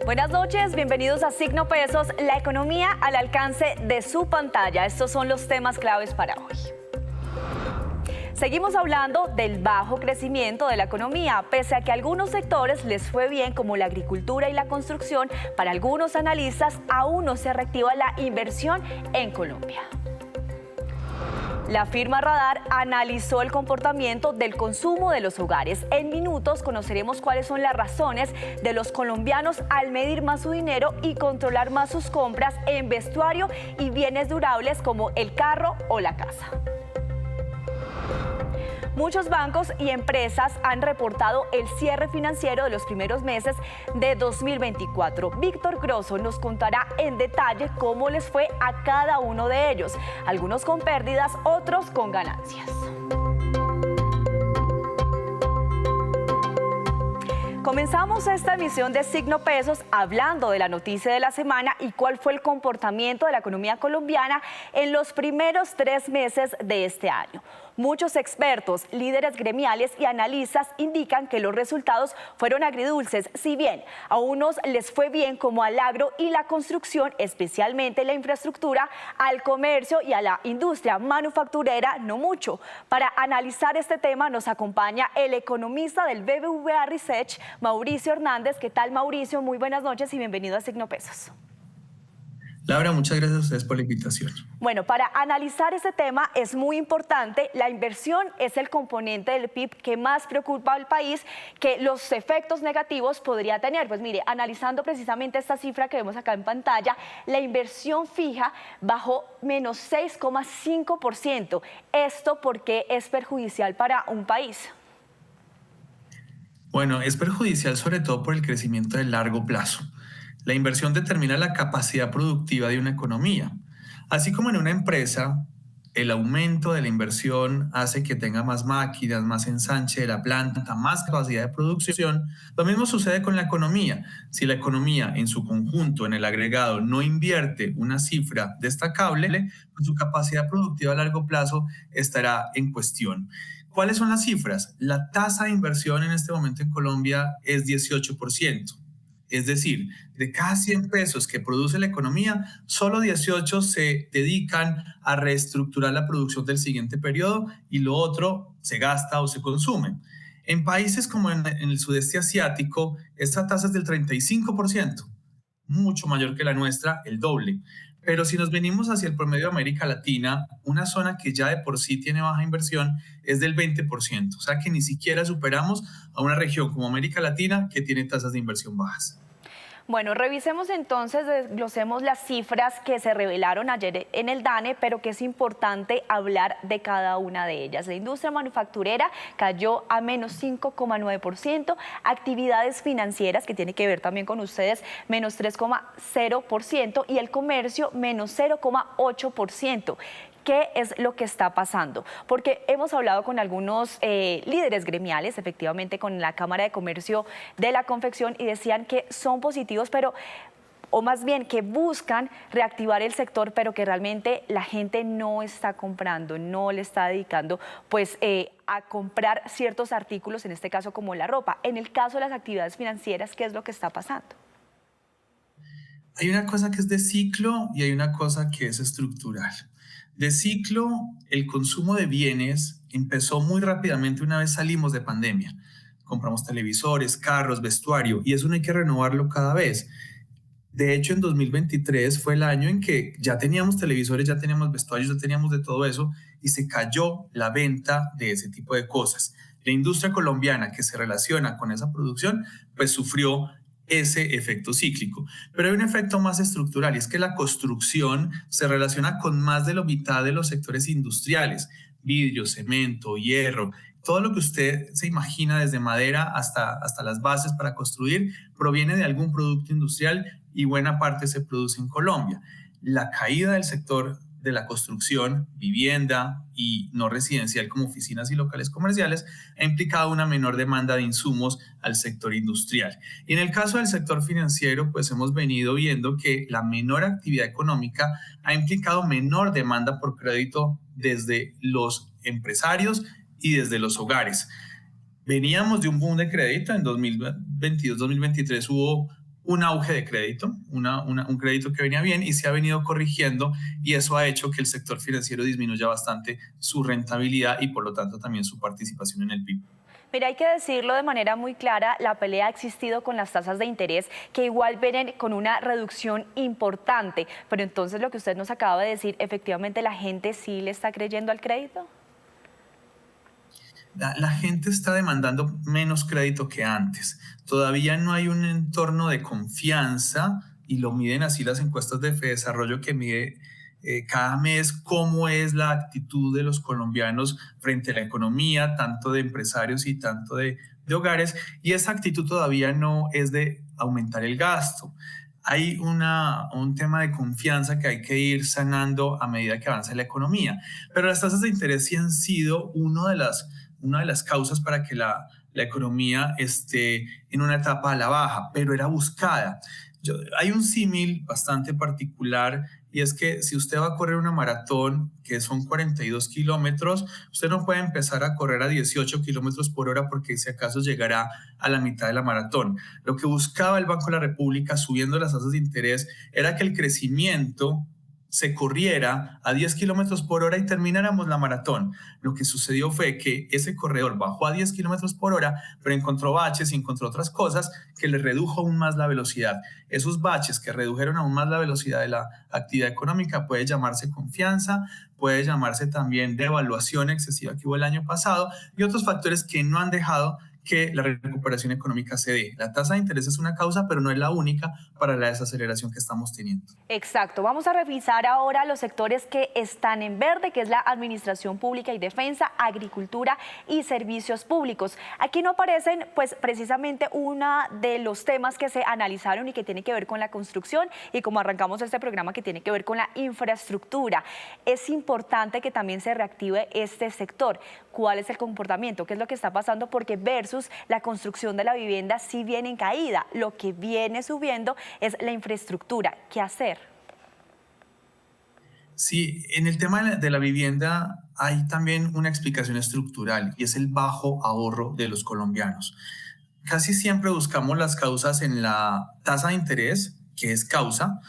Buenas noches, bienvenidos a Signo Pesos, la economía al alcance de su pantalla. Estos son los temas claves para hoy. Seguimos hablando del bajo crecimiento de la economía. Pese a que a algunos sectores les fue bien, como la agricultura y la construcción, para algunos analistas aún no se reactiva la inversión en Colombia. La firma Radar analizó el comportamiento del consumo de los hogares. En minutos conoceremos cuáles son las razones de los colombianos al medir más su dinero y controlar más sus compras en vestuario y bienes durables como el carro o la casa. Muchos bancos y empresas han reportado el cierre financiero de los primeros meses de 2024. Víctor Grosso nos contará en detalle cómo les fue a cada uno de ellos, algunos con pérdidas, otros con ganancias. Comenzamos esta emisión de Signo Pesos hablando de la noticia de la semana y cuál fue el comportamiento de la economía colombiana en los primeros 3 meses de este año. Muchos expertos, líderes gremiales y analistas indican que los resultados fueron agridulces. Si bien a unos les fue bien, como al agro y la construcción, especialmente la infraestructura, al comercio y a la industria manufacturera no mucho. Para analizar este tema nos acompaña el economista del BBVA Research, Mauricio Hernández. ¿Qué tal, Mauricio? Muy buenas noches y bienvenido a Signo Pesos. Laura, muchas gracias a ustedes por la invitación. Bueno, para analizar este tema es muy importante. La inversión es el componente del PIB que más preocupa al país, que los efectos negativos podría tener. Pues mire, analizando precisamente esta cifra que vemos acá en pantalla, la inversión fija bajó menos 6,5%. ¿Esto por qué es perjudicial para un país? Bueno, es perjudicial sobre todo por el crecimiento de largo plazo. La inversión determina la capacidad productiva de una economía. Así como en una empresa, el aumento de la inversión hace que tenga más máquinas, más ensanche de la planta, más capacidad de producción. Lo mismo sucede con la economía. Si la economía en su conjunto, en el agregado, no invierte una cifra destacable, pues su capacidad productiva a largo plazo estará en cuestión. ¿Cuáles son las cifras? La tasa de inversión en este momento en Colombia es 18%. Es decir, de cada 100 pesos que produce la economía, solo 18 se dedican a reestructurar la producción del siguiente periodo y lo otro se gasta o se consume. En países como en el sudeste asiático, esta tasa es del 35%, mucho mayor que la nuestra, el doble. Pero si nos venimos hacia el promedio de América Latina, una zona que ya de por sí tiene baja inversión es del 20%. O sea que ni siquiera superamos a una región como América Latina que tiene tasas de inversión bajas. Bueno, revisemos entonces, desglosemos las cifras que se revelaron ayer en el DANE, pero que es importante hablar de cada una de ellas. La industria manufacturera cayó a menos 5,9%, actividades financieras, que tiene que ver también con ustedes, menos 3,0% y el comercio menos 0,8%. ¿Qué es lo que está pasando? Porque hemos hablado con algunos líderes gremiales, efectivamente con la Cámara de Comercio de la Confección, y decían que son positivos, pero o más bien que buscan reactivar el sector, pero que realmente la gente no está comprando, no le está dedicando pues a comprar ciertos artículos, en este caso como la ropa. En el caso de las actividades financieras, ¿qué es lo que está pasando? Hay una cosa que es de ciclo y hay una cosa que es estructural. De ciclo, el consumo de bienes empezó muy rápidamente una vez salimos de pandemia. Compramos televisores, carros, vestuario, y eso no hay que renovarlo cada vez. De hecho, en 2023 fue el año en que ya teníamos televisores, ya teníamos vestuarios, ya teníamos de todo eso, y se cayó la venta de ese tipo de cosas. La industria colombiana que se relaciona con esa producción, pues sufrió ese efecto cíclico. Pero hay un efecto más estructural y es que la construcción se relaciona con más de la mitad de los sectores industriales, vidrio, cemento, hierro, todo lo que usted se imagina desde madera hasta las bases para construir proviene de algún producto industrial y buena parte se produce en Colombia. La caída del sector de la construcción, vivienda y no residencial como oficinas y locales comerciales ha implicado una menor demanda de insumos al sector industrial. Y en el caso del sector financiero, pues hemos venido viendo que la menor actividad económica ha implicado menor demanda por crédito desde los empresarios y desde los hogares. Veníamos de un boom de crédito, en 2022-2023 hubo un auge de crédito, un crédito que venía bien y se ha venido corrigiendo, y eso ha hecho que el sector financiero disminuya bastante su rentabilidad y por lo tanto también su participación en el PIB. Mira, hay que decirlo de manera muy clara, la pelea ha existido con las tasas de interés, que igual vienen con una reducción importante, pero entonces lo que usted nos acaba de decir, efectivamente la gente sí le está creyendo al crédito. La gente está demandando menos crédito que antes. Todavía no hay un entorno de confianza, y lo miden así las encuestas de Fedesarrollo, que mide cada mes cómo es la actitud de los colombianos frente a la economía, tanto de empresarios y tanto de hogares, y esa actitud todavía no es de aumentar el gasto. Hay un tema de confianza que hay que ir sanando a medida que avanza la economía, pero las tasas de interés sí han sido una de las causas para que la economía esté en una etapa a la baja, pero era buscada. Hay un símil bastante particular, y es que si usted va a correr una maratón, que son 42 kilómetros, usted no puede empezar a correr a 18 kilómetros por hora, porque si acaso llegará a la mitad de la maratón. Lo que buscaba el Banco de la República subiendo las tasas de interés era que el crecimiento se corriera a 10 kilómetros por hora y termináramos la maratón. Lo que sucedió fue que ese corredor bajó a 10 kilómetros por hora, pero encontró baches y encontró otras cosas que le redujo aún más la velocidad. Esos baches que redujeron aún más la velocidad de la actividad económica puede llamarse confianza, puede llamarse también devaluación excesiva que hubo el año pasado, y otros factores que no han dejado que la recuperación económica se dé. La tasa de interés es una causa, pero no es la única para la desaceleración que estamos teniendo. Exacto. Vamos a revisar ahora los sectores que están en verde, que es la Administración Pública y Defensa, Agricultura y Servicios Públicos. Aquí no aparecen, pues, precisamente uno de los temas que se analizaron y que tiene que ver con la construcción, y como arrancamos este programa, que tiene que ver con la infraestructura. Es importante que también se reactive este sector. ¿Cuál es el comportamiento? ¿Qué es lo que está pasando? Porque versus la construcción de la vivienda sí viene en caída. Lo que viene subiendo es la infraestructura. ¿Qué hacer? Sí, en el tema de la vivienda hay también una explicación estructural, y es el bajo ahorro de los colombianos. Casi siempre buscamos las causas en la tasa de interés, que es causa.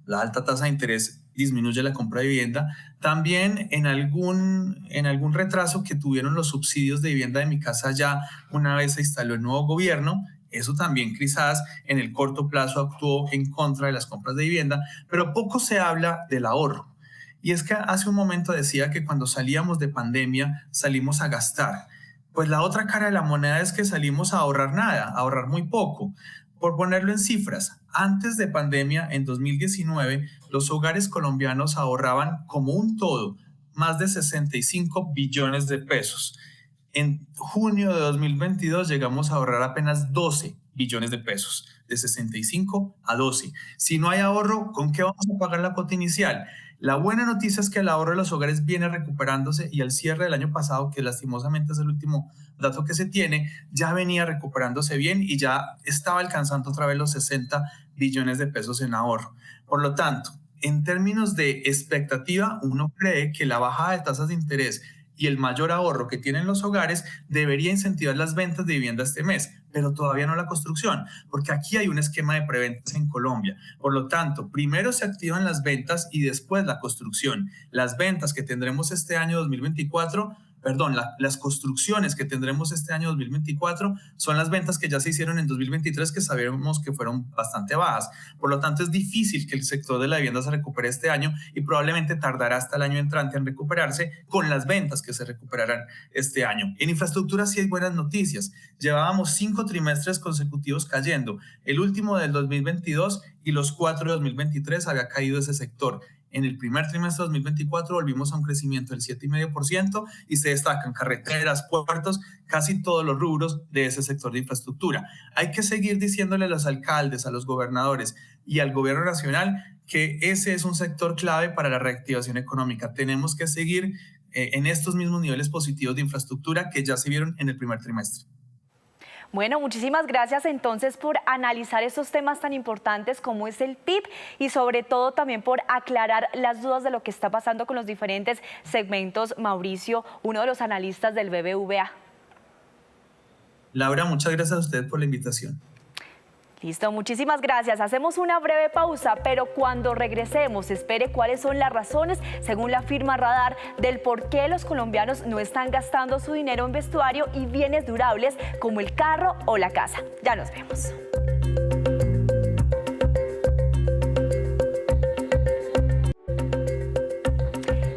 La alta tasa de interés disminuye la compra de vivienda. También en algún retraso que tuvieron los subsidios de vivienda de Mi Casa Ya una vez se instaló el nuevo gobierno. Eso también quizás en el corto plazo actuó en contra de las compras de vivienda, pero poco se habla del ahorro. Y es que hace un momento decía que cuando salíamos de pandemia salimos a gastar. Pues la otra cara de la moneda es que salimos a ahorrar nada, a ahorrar muy poco. Por ponerlo en cifras, antes de pandemia, en 2019, los hogares colombianos ahorraban como un todo más de 65 billones de pesos. En junio de 2022 llegamos a ahorrar apenas 12 billones de pesos, de 65 a 12. Si no hay ahorro, ¿con qué vamos a pagar la cuota inicial? La buena noticia es que el ahorro de los hogares viene recuperándose, y al cierre del año pasado, que lastimosamente es el último dato que se tiene, ya venía recuperándose bien y ya estaba alcanzando otra vez los 60 billones de pesos en ahorro. Por lo tanto, en términos de expectativa, uno cree que la bajada de tasas de interés y el mayor ahorro que tienen los hogares debería incentivar las ventas de vivienda este mes, pero todavía no la construcción, porque aquí hay un esquema de preventas en Colombia. Por lo tanto, primero se activan las ventas y después la construcción. Las ventas que tendremos este año 2024, las construcciones que tendremos este año 2024 son las ventas que ya se hicieron en 2023, que sabemos que fueron bastante bajas. Por lo tanto, es difícil que el sector de la vivienda se recupere este año, y probablemente tardará hasta el año entrante en recuperarse con las ventas que se recuperarán este año. En infraestructura sí hay buenas noticias. Llevábamos 5 trimestres consecutivos cayendo. El último del 2022 y los 4 de 2023 había caído ese sector. En el primer trimestre de 2024 volvimos a un crecimiento del 7,5%, y se destacan carreteras, puertos, casi todos los rubros de ese sector de infraestructura. Hay que seguir diciéndole a los alcaldes, a los gobernadores y al gobierno nacional que ese es un sector clave para la reactivación económica. Tenemos que seguir en estos mismos niveles positivos de infraestructura que ya se vieron en el primer trimestre. Bueno, muchísimas gracias entonces por analizar estos temas tan importantes como es el PIB, y sobre todo también por aclarar las dudas de lo que está pasando con los diferentes segmentos. Mauricio, uno de los analistas del BBVA. Laura, muchas gracias a usted por la invitación. Listo, muchísimas gracias. Hacemos una breve pausa, pero cuando regresemos, espere cuáles son las razones, según la firma Radar, del por qué los colombianos no están gastando su dinero en vestuario y bienes durables como el carro o la casa. Ya nos vemos.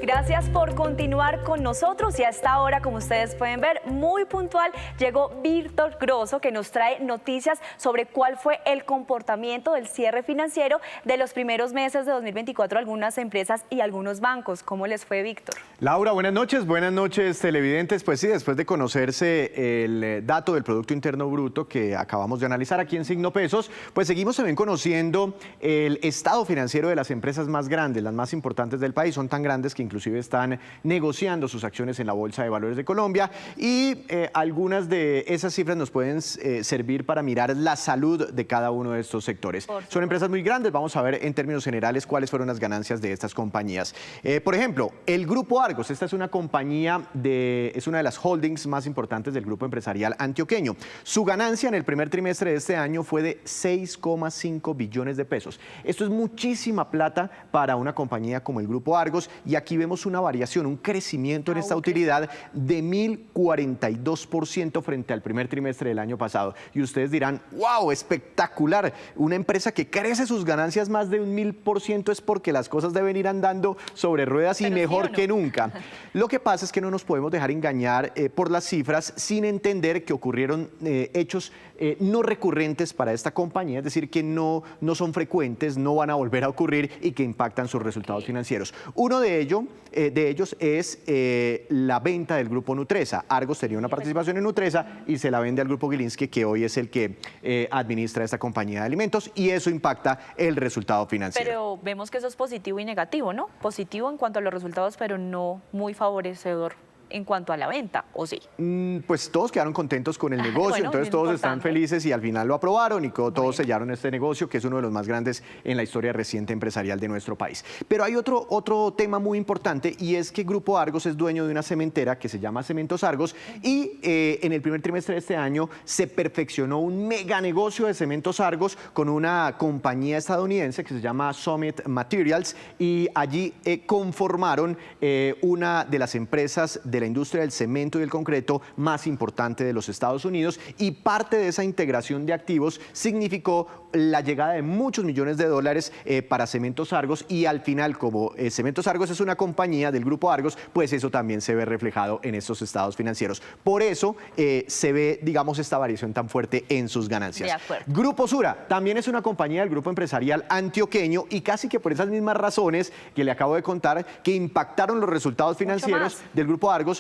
Gracias por continuar con nosotros y a esta hora, como ustedes pueden ver, muy puntual, llegó Víctor Grosso, que nos trae noticias sobre cuál fue el comportamiento del cierre financiero de los primeros meses de 2024 a algunas empresas y algunos bancos. ¿Cómo les fue, Víctor? Laura, buenas noches televidentes. Pues sí, después de conocerse el dato del Producto Interno Bruto que acabamos de analizar aquí en Signo Pesos, pues seguimos también conociendo el estado financiero de las empresas más grandes, las más importantes del país. Son tan grandes que inclusive están negociando sus acciones en la Bolsa de Valores de Colombia y algunas de esas cifras nos pueden servir para mirar la salud de cada uno de estos sectores. Son empresas muy grandes, vamos a ver en términos generales cuáles fueron las ganancias de estas compañías. Por ejemplo, el Grupo Argos, esta es una compañía, es una de las holdings más importantes del grupo empresarial antioqueño. Su ganancia en el primer trimestre de este año fue de 6,5 billones de pesos. Esto es muchísima plata para una compañía como el Grupo Argos y aquí vemos una variación, un crecimiento en esta utilidad de 1042% frente al primer trimestre del año pasado. Y ustedes dirán, wow, espectacular, una empresa que crece sus ganancias más de 1000% es porque las cosas deben ir andando sobre ruedas y mejor que nunca. Lo que pasa es que no nos podemos dejar engañar por las cifras sin entender que ocurrieron hechos no recurrentes para esta compañía, es decir, que no son frecuentes, no van a volver a ocurrir y que impactan sus resultados financieros. Uno de ellos es la venta del grupo Nutresa. Argos tenía una participación en Nutresa y se la vende al grupo Gilinski, que hoy es el que administra esta compañía de alimentos, y eso impacta el resultado financiero. Pero vemos que eso es positivo y negativo, ¿no? Positivo en cuanto a los resultados, pero no muy favorecedor en cuanto a la venta, ¿o sí? Pues todos quedaron contentos con el negocio, bueno, entonces todos están felices y al final lo aprobaron y todos sellaron este negocio, que es uno de los más grandes en la historia reciente empresarial de nuestro país. Pero hay otro tema muy importante, y es que Grupo Argos es dueño de una cementera que se llama Cementos Argos y en el primer trimestre de este año se perfeccionó un mega negocio de Cementos Argos con una compañía estadounidense que se llama Summit Materials, y allí conformaron una de las empresas de la industria del cemento y del concreto más importante de los Estados Unidos, y parte de esa integración de activos significó la llegada de muchos millones de dólares para Cementos Argos, y al final, como Cementos Argos es una compañía del Grupo Argos, pues eso también se ve reflejado en estos estados financieros. Por eso se ve, digamos, esta variación tan fuerte en sus ganancias. De acuerdo. Grupo Sura también es una compañía del grupo empresarial antioqueño, y casi que por esas mismas razones que le acabo de contar, que impactaron los resultados financieros del Grupo Argos,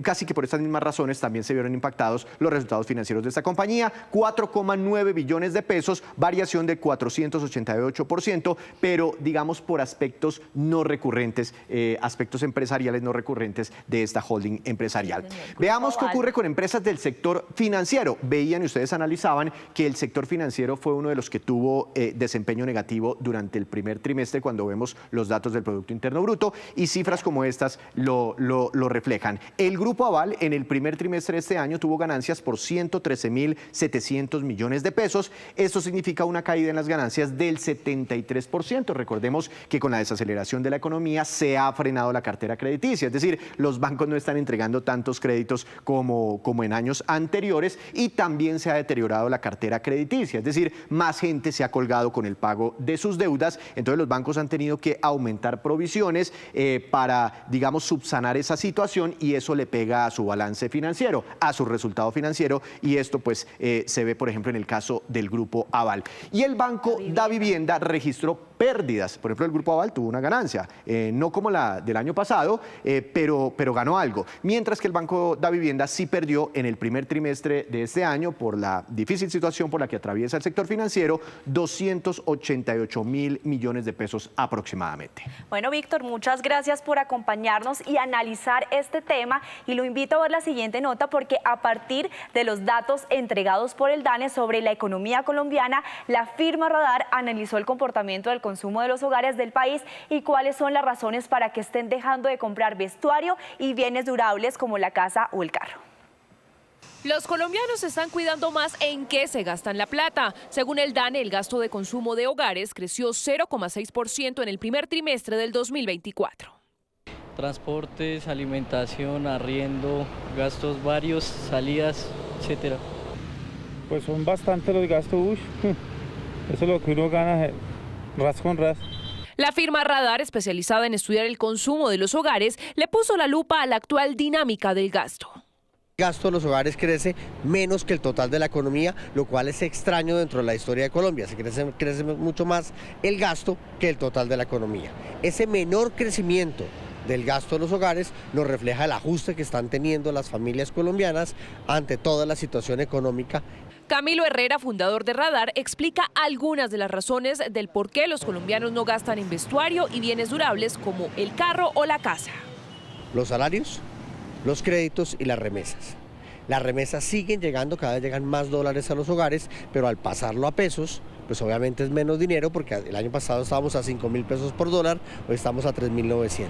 casi que por estas mismas razones también se vieron impactados los resultados financieros de esta compañía. 4,9 billones de pesos, variación del 488%, pero digamos por aspectos no recurrentes, aspectos empresariales no recurrentes de esta holding empresarial. Veamos qué ocurre con empresas del sector financiero. Veían y ustedes analizaban que el sector financiero fue uno de los que tuvo desempeño negativo durante el primer trimestre cuando vemos los datos del Producto Interno Bruto, y cifras como estas lo reflejan. El Grupo Aval en el primer trimestre de este año tuvo ganancias por 113.700 millones de pesos. Esto significa una caída en las ganancias del 73%. Recordemos que con la desaceleración de la economía se ha frenado la cartera crediticia, es decir, los bancos no están entregando tantos créditos como en años anteriores, y también se ha deteriorado la cartera crediticia, es decir, más gente se ha colgado con el pago de sus deudas. Entonces los bancos han tenido que aumentar provisiones para, digamos, subsanar esa situación, y eso le pega a su balance financiero, a su resultado financiero, y esto pues se ve, por ejemplo, en el caso del Grupo Aval. Y el Banco Davivienda registró pérdidas. Por ejemplo, el Grupo Aval tuvo una ganancia, no como la del año pasado, pero ganó algo. Mientras que el Banco Davivienda sí perdió en el primer trimestre de este año, por la difícil situación por la que atraviesa el sector financiero, 288.000 millones de pesos aproximadamente. Bueno, Víctor, muchas gracias por acompañarnos y analizar este tema, y lo invito a ver la siguiente nota, porque a partir de los datos entregados por el DANE sobre la economía colombiana, la firma Radar analizó el comportamiento del consumo de los hogares del país y cuáles son las razones para que estén dejando de comprar vestuario y bienes durables como la casa o el carro. Los colombianos se están cuidando más en qué se gastan la plata. Según el DANE, el gasto de consumo de hogares creció 0,6% en el primer trimestre del 2024. Transportes, alimentación, arriendo, gastos varios, salidas, etcétera. Pues son bastantes los gastos, eso es lo que uno gana ras con ras. La firma Radar, especializada en estudiar el consumo de los hogares, le puso la lupa a la actual dinámica del gasto. El gasto de los hogares crece menos que el total de la economía, lo cual es extraño dentro de la historia de Colombia. Se crece mucho más el gasto que el total de la economía. Ese menor crecimiento del gasto de los hogares nos refleja el ajuste que están teniendo las familias colombianas ante toda la situación económica. Camilo Herrera, fundador de Radar, explica algunas de las razones del por qué los colombianos no gastan en vestuario y bienes durables como el carro o la casa. Los salarios, los créditos y las remesas. Las remesas siguen llegando, cada vez llegan más dólares a los hogares, pero al pasarlo a pesos, pues obviamente es menos dinero porque el año pasado estábamos a 5.000 pesos por dólar, hoy estamos a 3.900.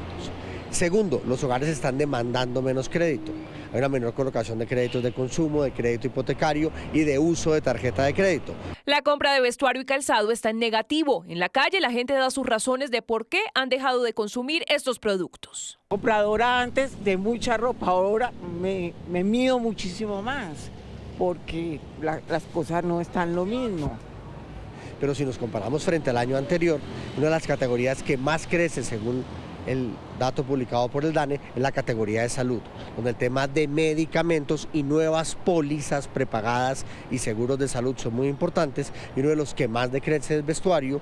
Segundo, los hogares están demandando menos crédito. Hay una menor colocación de créditos de consumo, de crédito hipotecario y de uso de tarjeta de crédito. La compra de vestuario y calzado está en negativo. En la calle la gente da sus razones de por qué han dejado de consumir estos productos. Compradora antes de mucha ropa, ahora me mido muchísimo más porque las cosas no están lo mismo. Pero si nos comparamos frente al año anterior, una de las categorías que más crece según el dato publicado por el DANE es la categoría de salud, donde el tema de medicamentos y nuevas pólizas prepagadas y seguros de salud son muy importantes, y uno de los que más decrece es vestuario.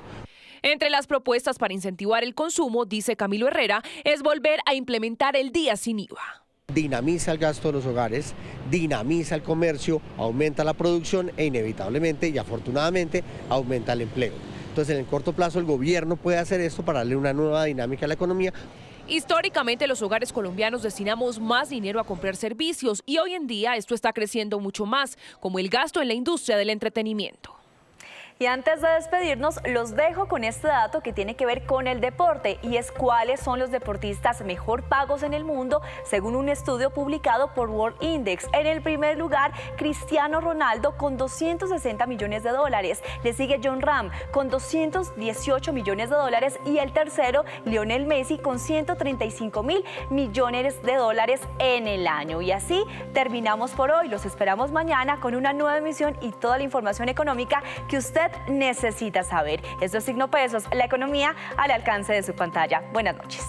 Entre las propuestas para incentivar el consumo, dice Camilo Herrera, es volver a implementar el día sin IVA. Dinamiza el gasto de los hogares, dinamiza el comercio, aumenta la producción e inevitablemente y afortunadamente aumenta el empleo. Entonces, en el corto plazo el gobierno puede hacer esto para darle una nueva dinámica a la economía. Históricamente los hogares colombianos destinamos más dinero a comprar servicios y hoy en día esto está creciendo mucho más, como el gasto en la industria del entretenimiento. Y antes de despedirnos, los dejo con este dato que tiene que ver con el deporte, y es cuáles son los deportistas mejor pagos en el mundo, según un estudio publicado por World Index. En el primer lugar, Cristiano Ronaldo con 260 millones de dólares. Le sigue Jon Rahm con 218 millones de dólares y el tercero, Lionel Messi con 135 mil millones de dólares en el año. Y así terminamos por hoy. Los esperamos mañana con una nueva emisión y toda la información económica que usted necesita saber. Esto es Signo Pesos, la economía al alcance de su pantalla. Buenas noches.